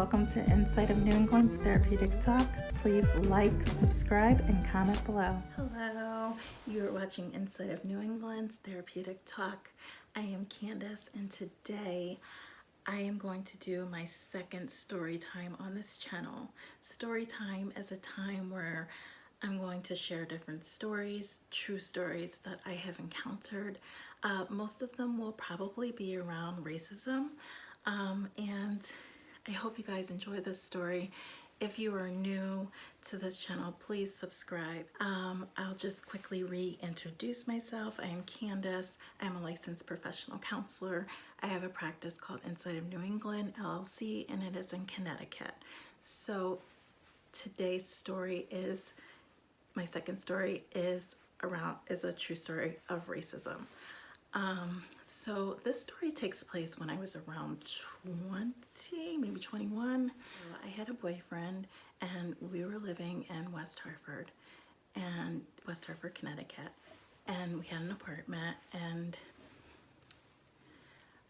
welcome to Inside of New England's Therapeutic Talk. Please like, subscribe, and comment below. Hello, you are watching Inside of New England's Therapeutic Talk. I am Candace, and today I am going to do my second story time on this channel. Story time is a time where I'm going to share different stories, true stories that I have encountered. Most of them will probably be around racism, and I hope you guys enjoy this story. If you are new to this channel, please subscribe. I'll just quickly reintroduce myself. I am Candace. I'm a licensed professional counselor. I have a practice called Inside of New England, LLC, and it is in Connecticut. So today's story is, my second story is a true story of racism. So this story takes place when I was around 20, maybe 21. I had a boyfriend and we were living in West Hartford, Connecticut, and we had an apartment. And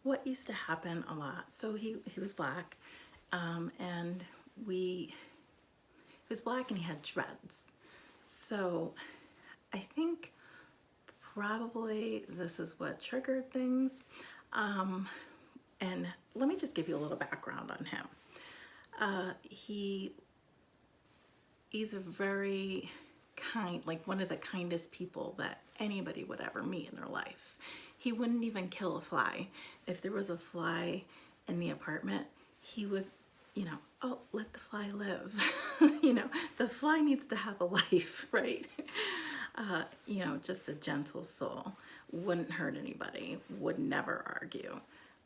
what used to happen a lot, so he was black, and he was black and he had dreads. So I think probably this is what triggered things. And let me just give you a little background on him. He's a very kind, like one of the kindest people that anybody would ever meet in their life. He wouldn't even kill a fly. If there was a fly in the apartment, he would, oh, let the fly live. The fly needs to have a life, right? Just a gentle soul, wouldn't hurt anybody, would never argue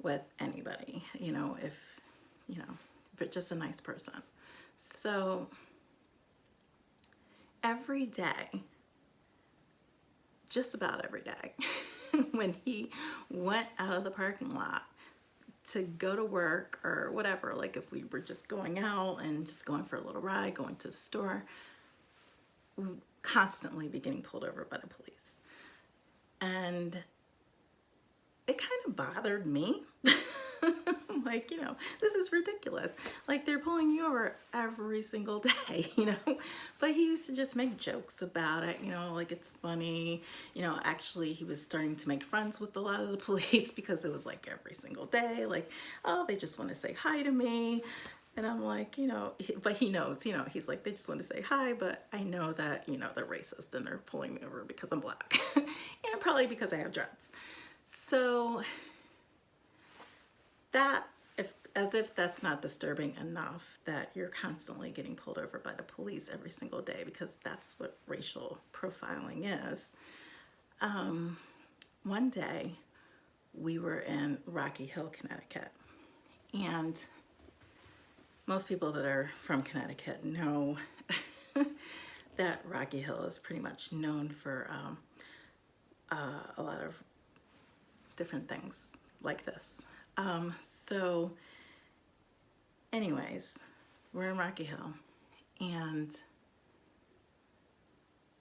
with anybody, but just a nice person. So every day, just about every day, when he went out of the parking lot to go to work or whatever, like if we were just going out and just going for a little ride, going to the store, we would constantly be getting pulled over by the police. And it kind of bothered me. Like, this is ridiculous. Like, they're pulling you over every single day, But he used to just make jokes about it, like it's funny. Actually, he was starting to make friends with a lot of the police because it was like every single day. Like, oh, they just want to say hi to me. And I'm like, but he knows, he's like, they just want to say hi, but I know that, they're racist and they're pulling me over because I'm black and probably because I have dreads. So that, as if that's not disturbing enough that you're constantly getting pulled over by the police every single day, because that's what racial profiling is. One day we were in Rocky Hill, Connecticut, and most people that are from Connecticut know that Rocky Hill is pretty much known for a lot of different things like this. So anyways, we're in Rocky Hill and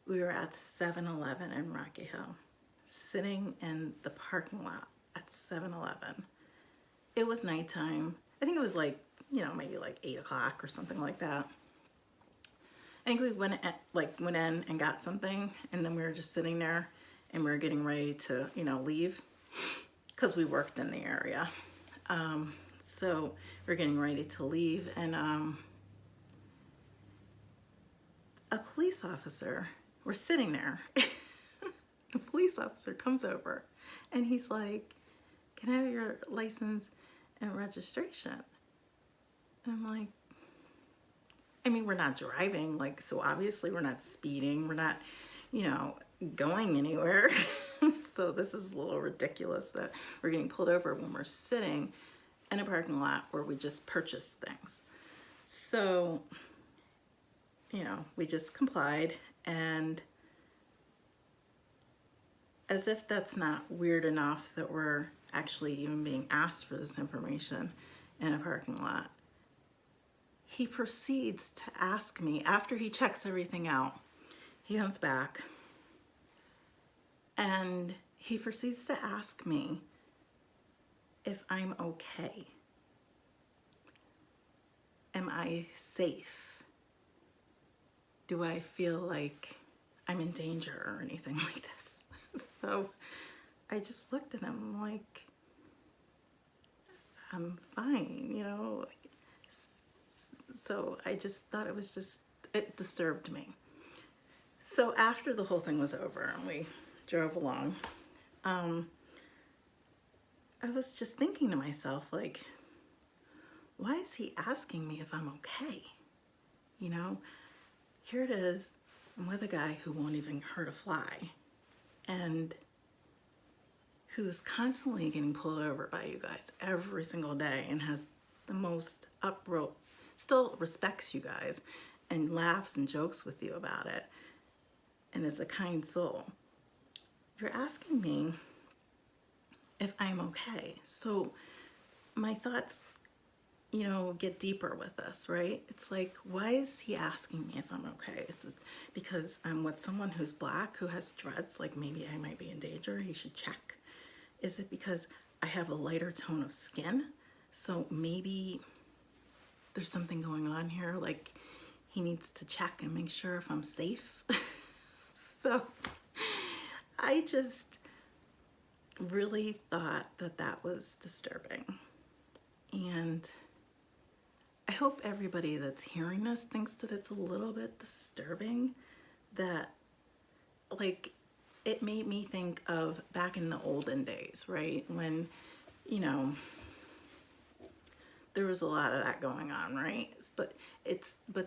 we were at 7-Eleven in Rocky Hill, sitting in the parking lot at 7-Eleven. It was nighttime. I think it was like, maybe like 8 o'clock or something like that. I think we went in and got something, and then we were just sitting there and we were getting ready to, leave because we worked in the area. So we're getting ready to leave, and a police officer, we're sitting there. The police officer comes over and he's like, "Can I have your license and registration?" And I'm like, we're not driving, so obviously we're not speeding, we're not, going anywhere. So this is a little ridiculous that we're getting pulled over when we're sitting in a parking lot where we just purchased things. So, we just complied, and as if that's not weird enough that we're actually even being asked for this information in a parking lot, he proceeds to ask me, after he checks everything out, he comes back and he proceeds to ask me if I'm okay. am I safe? Do I feel like I'm in danger or anything like this? So I just looked at him like, I'm fine, you know? So I just thought it disturbed me. So after the whole thing was over and we drove along, I was just thinking to myself, like, why is he asking me if I'm okay? You know, here it is, I'm with a guy who won't even hurt a fly and who's constantly getting pulled over by you guys every single day and has the most uproar, still respects you guys and laughs and jokes with you about it and is a kind soul. You're asking me if I'm okay. So my thoughts, you know, get deeper with this, right? It's like, why is he asking me if I'm okay? Is it because I'm with someone who's black, who has dreads, like maybe I might be in danger, he should check? Is it because I have a lighter tone of skin? So maybe there's something going on here, like he needs to check and make sure if I'm safe. So I just really thought that that was disturbing. And I hope everybody that's hearing this thinks that it's a little bit disturbing, that like it made me think of back in the olden days, right? When, you know, there was a lot of that going on, right? But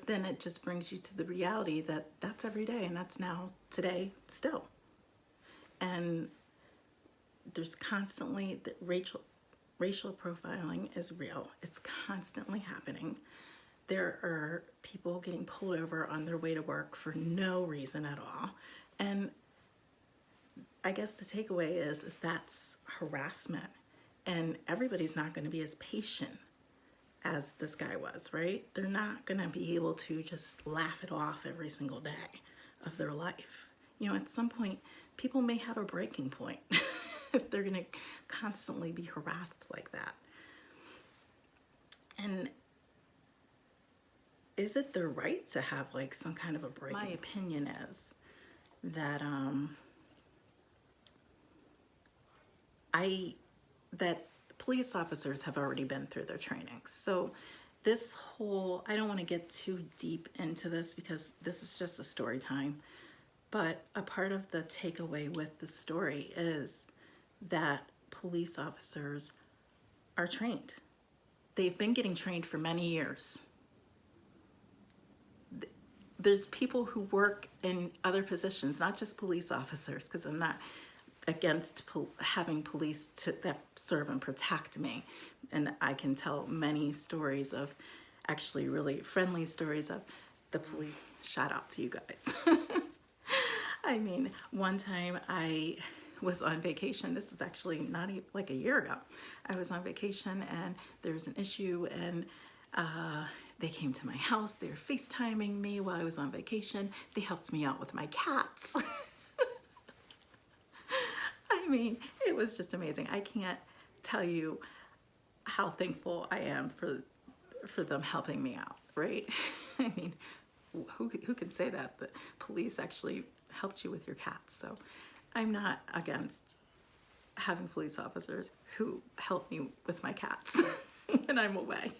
then it just brings you to the reality that that's every day and that's now today still. And there's constantly racial profiling is real. It's constantly happening. There are people getting pulled over on their way to work for no reason at all. And I guess the takeaway is that's harassment. And everybody's not going to be as patient as this guy was, right? They're not going to be able to just laugh it off every single day of their life. You know, at some point, people may have a breaking point if they're going to constantly be harassed like that. And is it their right to have like some kind of a break? My opinion is that that police officers have already been through their training. So this whole, I don't want to get too deep into this because this is just a story time, but a part of the takeaway with the story is that police officers are trained. They've been getting trained for many years. There's people who work in other positions, not just police officers, because I'm not against having police that serve and protect me. And I can tell many stories of, actually really friendly stories of the police. Shout out to you guys. I mean, one time I was on vacation. This is actually not like a year ago. I was on vacation and there was an issue and they came to my house. They were FaceTiming me while I was on vacation. They helped me out with my cats. I mean, it was just amazing. I can't tell you how thankful I am for them helping me out, right? I mean, who can say that? The police actually helped you with your cats. So I'm not against having police officers who help me with my cats when I'm away.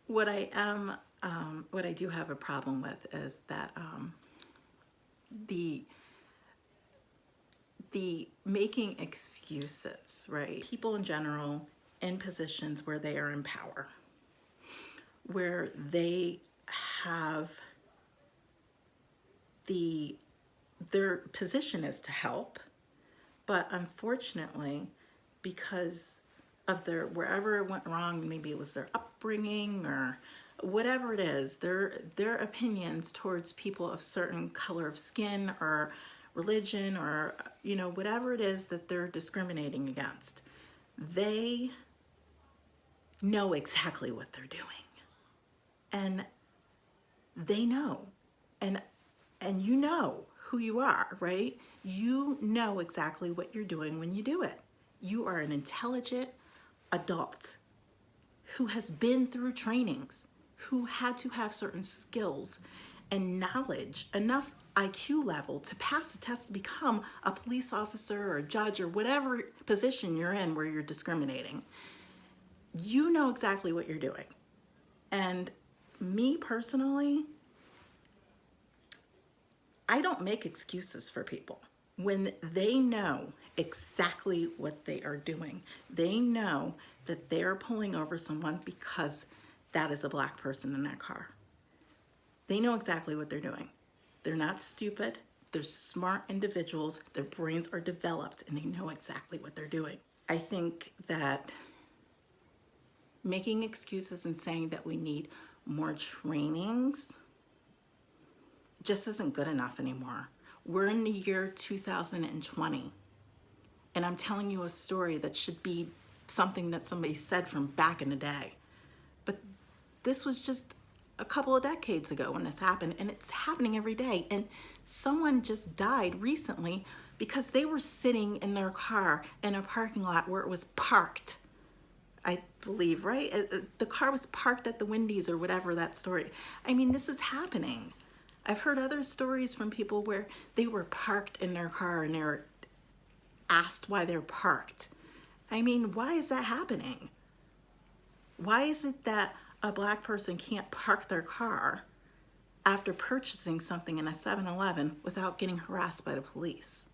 What I do have a problem with is that the making excuses, right? People in general in positions where they are in power, where they have their position is to help, but unfortunately, because of wherever it went wrong, maybe it was their upbringing or whatever it is, their opinions towards people of certain color of skin or religion or, you know, whatever it is that they're discriminating against, they know exactly what they're doing. And they know. And you know who you are, right? You know exactly what you're doing when you do it. You are an intelligent adult who has been through trainings, who had to have certain skills and knowledge, enough IQ level to pass the test to become a police officer or a judge or whatever position you're in where you're discriminating. You know exactly what you're doing. And me personally, I don't make excuses for people. When they know exactly what they are doing, they know that they're pulling over someone because that is a black person in that car. They know exactly what they're doing. They're not stupid. They're smart individuals. Their brains are developed and they know exactly what they're doing. I think that making excuses and saying that we need more trainings just isn't good enough anymore. We're in the year 2020, and I'm telling you a story that should be something that somebody said from back in the day. But this was just a couple of decades ago when this happened, and it's happening every day. And someone just died recently because they were sitting in their car in a parking lot where it was parked, I believe, right? The car was parked at the Wendy's or whatever that story. I mean, this is happening. I've heard other stories from people where they were parked in their car and they were asked why they're parked. I mean, why is that happening? Why is it that a black person can't park their car after purchasing something in a 7-Eleven without getting harassed by the police?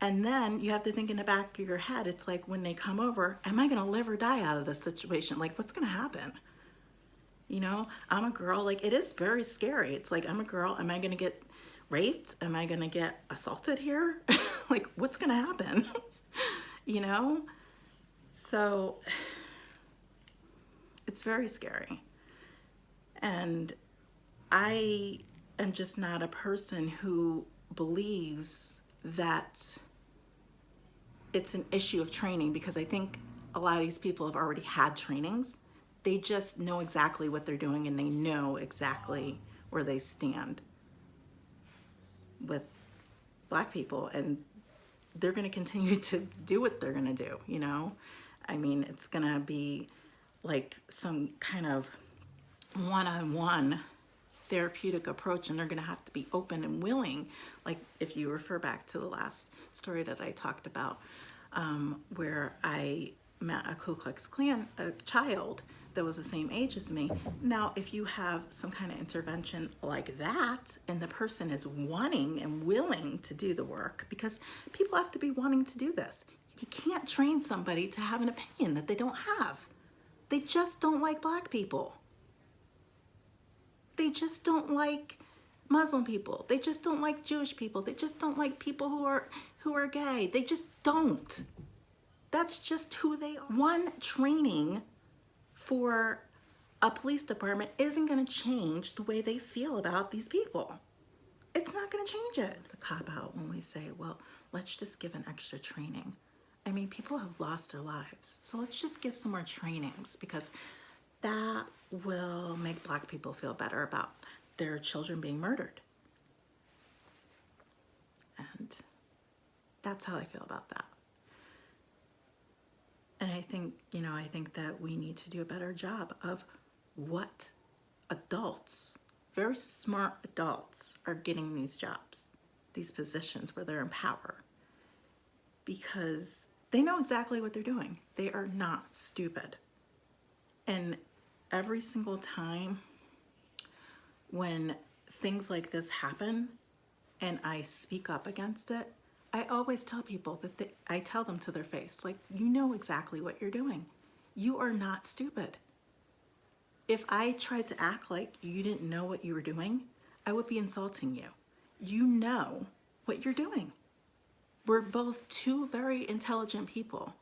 And then you have to think in the back of your head, it's like when they come over, am I going to live or die out of this situation? Like, what's going to happen? You know, I'm a girl, like it is very scary. It's like, I'm a girl, am I going to get raped? Am I going to get assaulted here? Like, what's going to happen? You know? So it's very scary. And I am just not a person who believes that it's an issue of training, because I think a lot of these people have already had trainings. They just know exactly what they're doing and they know exactly where they stand with black people, and they're going to continue to do what they're going to do, you know? I mean, it's going to be like some kind of one-on-one therapeutic approach, and they're going to have to be open and willing. Like if you refer back to the last story that I talked about, where I met a Ku Klux Klan child that was the same age as me. Now, if you have some kind of intervention like that, and the person is wanting and willing to do the work, because people have to be wanting to do this. You can't train somebody to have an opinion that they don't have. They just don't like black people. They just don't like Muslim people. They just don't like Jewish people. They just don't like people who are gay. They just don't. That's just who they are. One training for a police department isn't going to change the way they feel about these people. It's not going to change it. It's a cop-out when we say, well, let's just give an extra training. I mean, people have lost their lives, so let's just give some more trainings, because that will make black people feel better about their children being murdered. And that's how I feel about that. And I think, you know, I think that we need to do a better job of what adults, very smart adults, are getting these jobs, these positions where they're in power, because they know exactly what they're doing. They are not stupid. And every single time when things like this happen and I speak up against it, I always tell people that I tell them to their face, like, you know exactly what you're doing. You are not stupid. If I tried to act like you didn't know what you were doing, I would be insulting you. You know what you're doing. We're both two very intelligent people,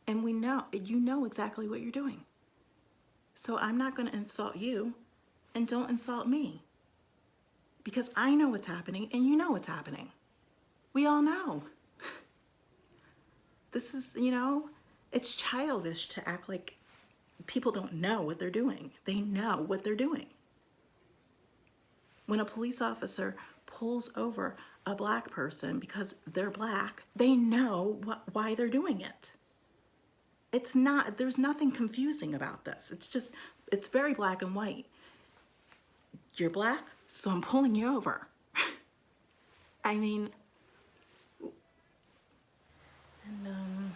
and you know exactly what you're doing. So I'm not going to insult you, and don't insult me, because I know what's happening and you know what's happening. We all know. This is, you know, it's childish to act like people don't know what they're doing. They know what they're doing. When a police officer pulls over a black person because they're black, they know why they're doing it. It's not, there's nothing confusing about this. It's very black and white. You're black, so I'm pulling you over. I mean, and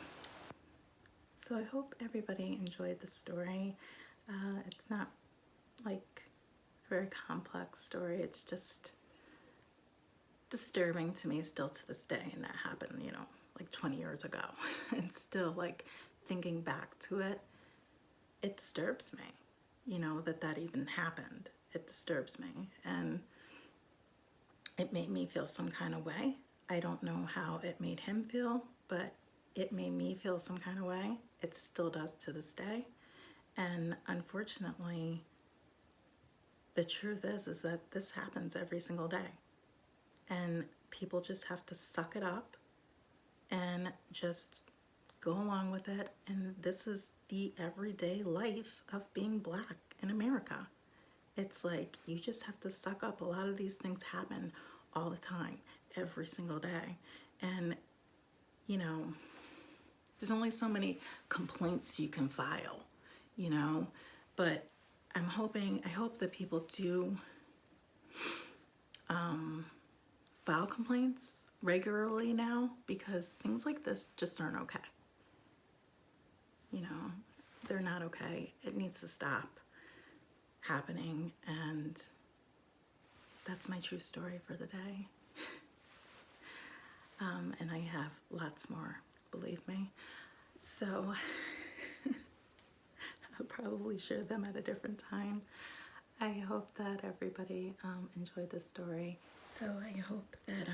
so I hope everybody enjoyed the story. It's not like a very complex story. It's just disturbing to me still to this day, and that happened, you know, like 20 years ago. And still, like, thinking back to it, it disturbs me, you know, that even happened. It disturbs me, and it made me feel some kind of way. I don't know how it made him feel, but it made me feel some kind of way. It still does to this day. And unfortunately, the truth is that this happens every single day. And people just have to suck it up and just go along with it. And this is the everyday life of being black in America. It's like you just have to suck up. A lot of these things happen all the time, every single day. And, you know, there's only so many complaints you can file, you know, but I hope that people do file complaints regularly now, because things like this just aren't okay. You know, they're not okay. It needs to stop happening, and that's my true story for the day. And I have lots more, believe me. So I'll probably share them at a different time. I hope that everybody enjoyed the story. So I hope that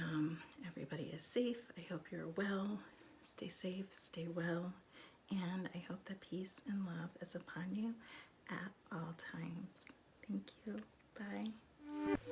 everybody is safe. I hope you're well. Stay safe, stay well, and I hope that peace and love is upon you at all times. Thank you. Bye.